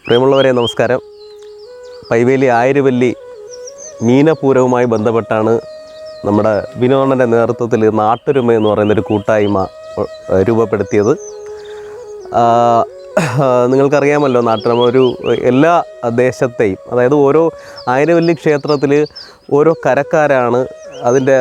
പ്രിയമുള്ളവരെ നമസ്കാരം. പൈവേലി ആയിരവല്ലി മീനപൂരവുമായി ബന്ധപ്പെട്ടാണ് നമ്മുടെ വിനോദൻ്റെ നേതൃത്വത്തിൽ നാട്ടൊരുമ എന്ന് പറയുന്നൊരു കൂട്ടായ്മ രൂപപ്പെടുത്തിയത്. നിങ്ങൾക്കറിയാമല്ലോ, നാട്ടൊരുമ ഒരു എല്ലാ ദേശത്തെയും, അതായത് ഓരോ ആയിരവല്ലി ക്ഷേത്രത്തിൽ ഓരോ കരക്കാരാണ് അതിൻ്റെ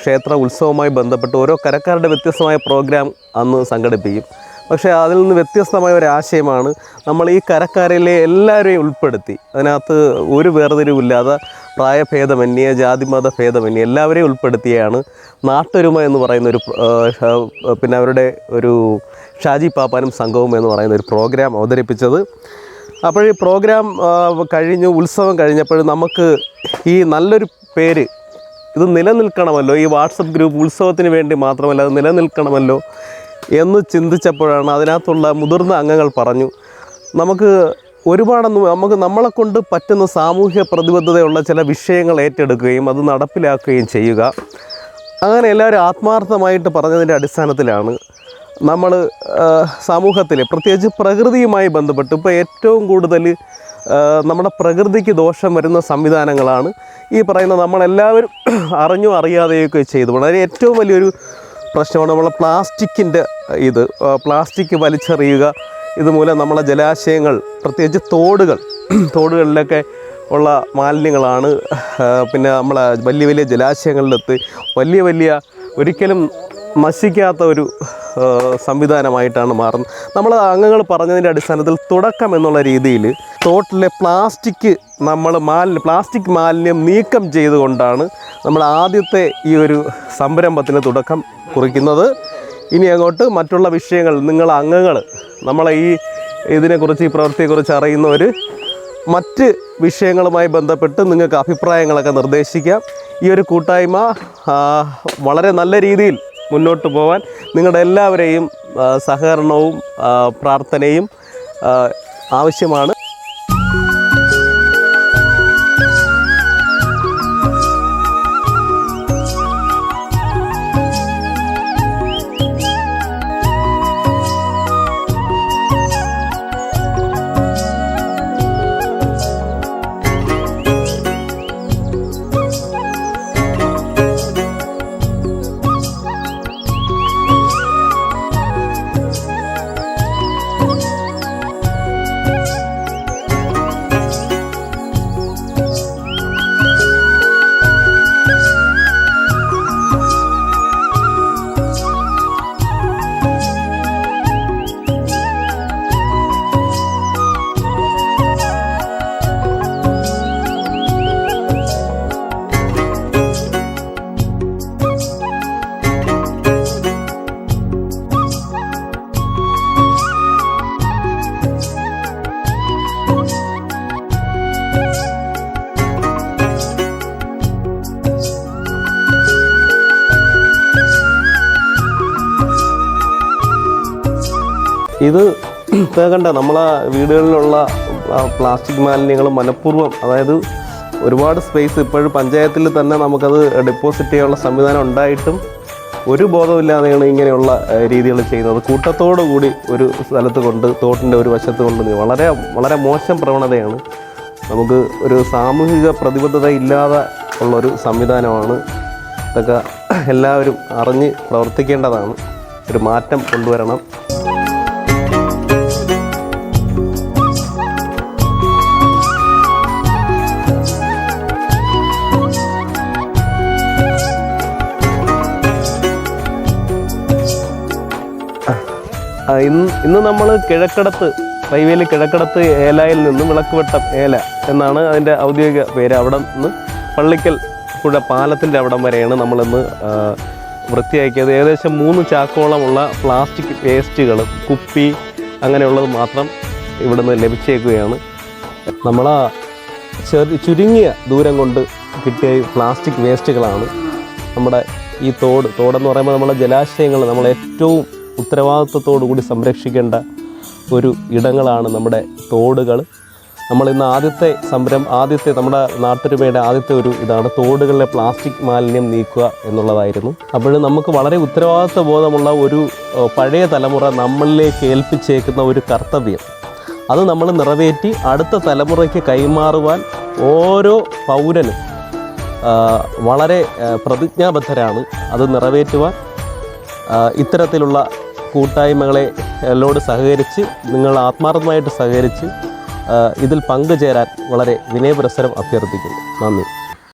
ക്ഷേത്ര ഉത്സവവുമായി ബന്ധപ്പെട്ട് ഓരോ കരക്കാരുടെ വ്യത്യസ്തമായ പ്രോഗ്രാം അന്ന് സംഘടിപ്പിക്കും. പക്ഷേ അതിൽ നിന്ന് വ്യത്യസ്തമായ ഒരാശയമാണ് നമ്മൾ ഈ കരക്കാരിലെ എല്ലാവരെയും ഉൾപ്പെടുത്തി അതിനകത്ത് ഒരു വേർതിരിവില്ലാതെ പ്രായഭേദമന്യേ ജാതിമത ഭേദമന്യേ എല്ലാവരെയും ഉൾപ്പെടുത്തിയാണ് നാട്ടൊരുമ എന്ന് പറയുന്നൊരു പിന്നെ അവരുടെ ഒരു ഷാജി പാപ്പാനും സംഘവും എന്ന് പറയുന്ന ഒരു പ്രോഗ്രാം അവതരിപ്പിച്ചത്. അപ്പോൾ ഈ പ്രോഗ്രാം കഴിഞ്ഞു, ഉത്സവം കഴിഞ്ഞപ്പോൾ നമുക്ക് ഈ നല്ലൊരു പേര് ഇത് നിലനിൽക്കണമല്ലോ, ഈ വാട്സപ്പ് ഗ്രൂപ്പ് ഉത്സവത്തിന് വേണ്ടി മാത്രമല്ല അത് നിലനിൽക്കണമല്ലോ എന്ന് ചിന്തിച്ചപ്പോഴാണ് അതിനകത്തുള്ള മുതിർന്ന അംഗങ്ങൾ പറഞ്ഞു, നമുക്ക് നമ്മളെക്കൊണ്ട് പറ്റുന്ന സാമൂഹ്യ പ്രതിബദ്ധതയുള്ള ചില വിഷയങ്ങൾ ഏറ്റെടുക്കുകയും അത് നടപ്പിലാക്കുകയും ചെയ്യുക. അങ്ങനെ എല്ലാവരും ആത്മാർത്ഥമായിട്ട് പറഞ്ഞതിൻ്റെ അടിസ്ഥാനത്തിലാണ് നമ്മൾ സമൂഹത്തിൽ പ്രത്യേകിച്ച് പ്രകൃതിയുമായി ബന്ധപ്പെട്ട് ഇപ്പോൾ ഏറ്റവും കൂടുതൽ നമ്മുടെ പ്രകൃതിക്ക് ദോഷം വരുന്ന സംവിധാനങ്ങളാണ് ഈ പറയുന്ന നമ്മളെല്ലാവരും അറിഞ്ഞോ അറിയാതെയൊക്കെ ചെയ്തു. വളരെ ഏറ്റവും വലിയൊരു പ്രശ്നമാണ് നമ്മളെ പ്ലാസ്റ്റിക്കിൻ്റെ പ്ലാസ്റ്റിക് വലിച്ചെറിയുക. ഇതുമൂലം നമ്മളെ ജലാശയങ്ങൾ, പ്രത്യേകിച്ച് തോടുകളിലൊക്കെ ഉള്ള മാലിന്യങ്ങളാണ് പിന്നെ നമ്മളെ വലിയ വലിയ ജലാശയങ്ങളിലെത്തി വലിയ ഒരിക്കലും നശിക്കാത്ത ഒരു സംവിധാനമായിട്ടാണ് മാറുന്നത്. നമ്മൾ അംഗങ്ങൾ പറഞ്ഞതിൻ്റെ അടിസ്ഥാനത്തിൽ തുടക്കം എന്നുള്ള രീതിയിൽ തോട്ടിലെ പ്ലാസ്റ്റിക് മാലിന്യം നീക്കം ചെയ്തുകൊണ്ടാണ് നമ്മൾ ആദ്യത്തെ ഈ ഒരു സംരംഭത്തിന് തുടക്കം കുറിക്കുന്നത്. ഇനി അങ്ങോട്ട് മറ്റുള്ള വിഷയങ്ങൾ അംഗങ്ങൾ നമ്മളെ ഇതിനെക്കുറിച്ച് ഈ പ്രവൃത്തിയെക്കുറിച്ച് അറിയുന്നവർ മറ്റ് വിഷയങ്ങളുമായി ബന്ധപ്പെട്ട് നിങ്ങൾക്ക് അഭിപ്രായങ്ങളൊക്കെ നിർദ്ദേശിക്കാം. ഈ ഒരു കൂട്ടായ്മ വളരെ നല്ല രീതിയിൽ മുന്നോട്ട് പോകാൻ നിങ്ങളുടെ എല്ലാവരെയും സഹകരണവും പ്രാർത്ഥനയും ആവശ്യമാണ്. ഇത് കണ്ട നമ്മളെ വീടുകളിലുള്ള പ്ലാസ്റ്റിക് മാലിന്യങ്ങൾ മനഃപൂർവ്വം, അതായത് ഒരുപാട് സ്പേസ് ഇപ്പോഴും പഞ്ചായത്തിൽ തന്നെ നമുക്കത് ഡെപ്പോസിറ്റ് ചെയ്യാനുള്ള സംവിധാനം ഉണ്ടായിട്ടും ഒരു ബോധമില്ലാതെയാണ് ഇങ്ങനെയുള്ള രീതികൾ ചെയ്യുന്നത്. കൂട്ടത്തോടു കൂടി ഒരു സ്ഥലത്ത് കൊണ്ട് തോട്ടിൻ്റെ ഒരു വശത്ത് കൊണ്ട് വളരെ വളരെ മോശം പ്രവണതയാണ്. നമുക്ക് ഒരു സാമൂഹിക പ്രതിബദ്ധത ഇല്ലാതെ ഉള്ളൊരു സംവിധാനമാണ്. ഇതൊക്കെ എല്ലാവരും അറിഞ്ഞ് പ്രവർത്തിക്കേണ്ടതാണ്. ഒരു മാറ്റം കൊണ്ടുവരണം. ഇന്ന് നമ്മൾ പൈവേലി കിഴക്കടത്ത് ഏലായിൽ നിന്ന് വിളക്കുവട്ടം ഏല എന്നാണ് അതിൻ്റെ ഔദ്യോഗിക പേര്. അവിടെ നിന്ന് പള്ളിക്കൽ പുഴ പാലത്തിൻ്റെ അവിടം വരെയാണ് നമ്മളിന്ന് വൃത്തിയാക്കിയത്. ഏകദേശം 3 ചാക്കോളമുള്ള പ്ലാസ്റ്റിക് വേസ്റ്റുകൾ, കുപ്പി അങ്ങനെയുള്ളത് മാത്രം ഇവിടുന്ന് ലഭിച്ചേക്കുകയാണ്. നമ്മൾ ചുരുങ്ങിയ ദൂരം കൊണ്ട് കിട്ടിയ പ്ലാസ്റ്റിക് വേസ്റ്റുകളാണ് നമ്മുടെ ഈ തോടെന്ന് പറയുമ്പോൾ നമ്മളെ ജലാശയങ്ങൾ നമ്മൾ ഏറ്റവും ഉത്തരവാദിത്വത്തോടു കൂടി സംരക്ഷിക്കേണ്ട ഒരു ഇടങ്ങളാണ് നമ്മുടെ തോടുകൾ. നമ്മളിന്ന് ആദ്യത്തെ നമ്മുടെ നാട്ടൊരുമയുടെ ആദ്യത്തെ ഒരു ഇതാണ് തോടുകളിലെ പ്ലാസ്റ്റിക് മാലിന്യം നീക്കുക എന്നുള്ളതായിരുന്നു. അപ്പോൾ നമുക്ക് വളരെ ഉത്തരവാദിത്വ ബോധമുള്ള ഒരു പഴയ തലമുറ നമ്മളിലേക്ക് ഏൽപ്പിച്ചേക്കുന്ന ഒരു കർത്തവ്യം, അത് നമ്മൾ നിറവേറ്റി അടുത്ത തലമുറയ്ക്ക് കൈമാറുവാൻ ഓരോ പൗരനും വളരെ പ്രതിജ്ഞാബദ്ധരാണ്. അത് നിറവേറ്റുവാൻ ഇത്തരത്തിലുള്ള കൂട്ടായ്മകളോട് സഹകരിച്ച്, നിങ്ങൾ ആത്മാർത്ഥമായിട്ട് സഹകരിച്ച് ഇതിൽ പങ്കുചേരാൻ വളരെ വിനയപുരസ്സരം അഭ്യർത്ഥിക്കുന്നു. നന്ദി.